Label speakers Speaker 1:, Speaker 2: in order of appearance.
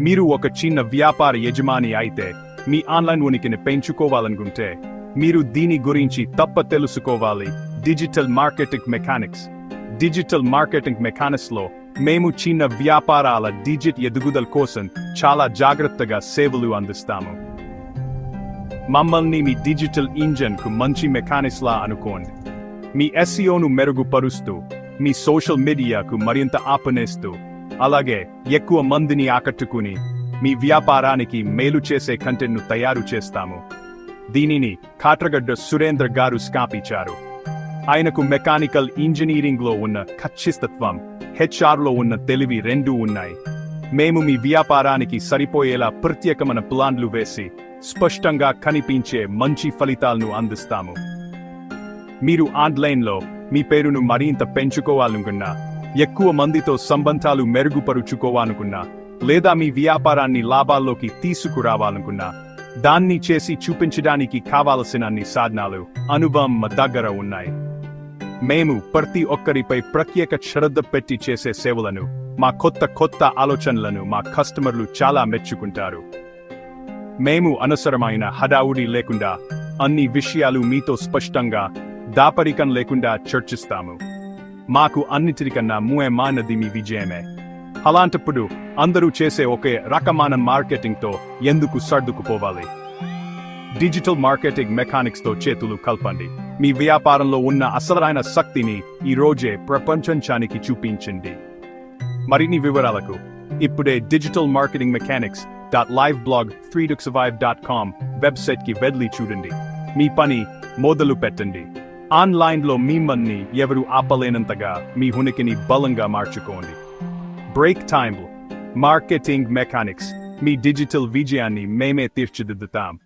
Speaker 1: మీరు ఒక చిన్న వ్యాపార యజమాని అయితే మీ ఆన్లైన్ ఉనికిని పెంచుకోవాలనుకుంటే మీరు దీని గురించి తెలుసుకోవాలి. Digital marketing mechanics. Digital marketing మెకానిక్స్లో మేము చిన్న వ్యాపారాల డిజిటల్ ఎదుగుదల కోసం చాలా జాగ్రత్తగా సేవలు అందిస్తాము. మమ్మల్ని మీ డిజిటల్ ఇంజన్కు మంచి మెకానిక్స్లా అనుకోండి. మీ SEOను మెరుగుపరుస్తూ, మీ సోషల్ మీడియాకు మరింత ఆపనేస్తూ, అలాగే ఎక్కువ మందిని ఆకట్టుకుని మీ వ్యాపారానికి మేలు చేసే కంటెంట్ను తయారు చేస్తాము. దీనిని కాట్రగడ్డ సురేంద్ర గారు స్థాపించారు. ఆయనకు మెకానికల్ ఇంజనీరింగ్లో ఉన్న ఖచ్చితత్వం, HR లో ఉన్న తెలివి రెండూ ఉన్నాయి. మేము మీ వ్యాపారానికి సరిపోయేలా ప్రత్యేకమైన ప్లాన్లు వేసి స్పష్టంగా కనిపించే మంచి ఫలితాలను అందిస్తాము. మీరు ఆన్లైన్లో మీ పేరును మరింత పెంచుకోవాలనుకున్నా, ఎక్కువ మందితో సంబంధాలు మెరుగుపరుచుకోవాలనుకున్నా, లేదా మీ వ్యాపారాన్ని లాభాల్లోకి తీసుకురావాలనుకున్నా, దాన్ని చేసి చూపించడానికి కావాల్సిన అన్ని సాధనాలు, అనుభవం మా దగ్గర ఉన్నాయి. మేము ప్రతి ఒక్కరిపై ప్రత్యేక శ్రద్ధ పెట్టి చేసే సేవలను, మా కొత్త ఆలోచనలను మా కస్టమర్లు చాలా మెచ్చుకుంటారు. మేము అనవసరమైన హడావుడి లేకుండా అన్ని విషయాలు మీతో స్పష్టంగా, దాపరికం లేకుండా చర్చిస్తాము. మాకు అన్నిటికన్నా ముఖ్యమైనది మీ విజయమే. అలాంటప్పుడు అందరూ చేసే ఒకే రకమైన మార్కెటింగ్తో ఎందుకు సర్దుకుపోవాలి? డిజిటల్ మార్కెటింగ్ మెకానిక్స్తో చేతులు కలపండి. మీ వ్యాపారంలో ఉన్న అసలైన శక్తిని ఈ రోజే ప్రపంచానికి చూపించండి. మరిన్ని వివరాలకు ఇప్పుడే డిజిటల్ మార్కెటింగ్ mechanics.liveblog365.com వెబ్సైట్కి వెళ్ళి చూడండి. మీ పని మొదలు పెట్టండి. ఆన్లైన్లో మిమ్మల్ని ఎవరు ఆపలేనంతగా మీ ఉనికిని బలంగా మార్చుకోండి. Break time marketing mechanics. మీ డిజిటల్ విజయాన్ని మేమే తీర్చిదిద్దుతాం.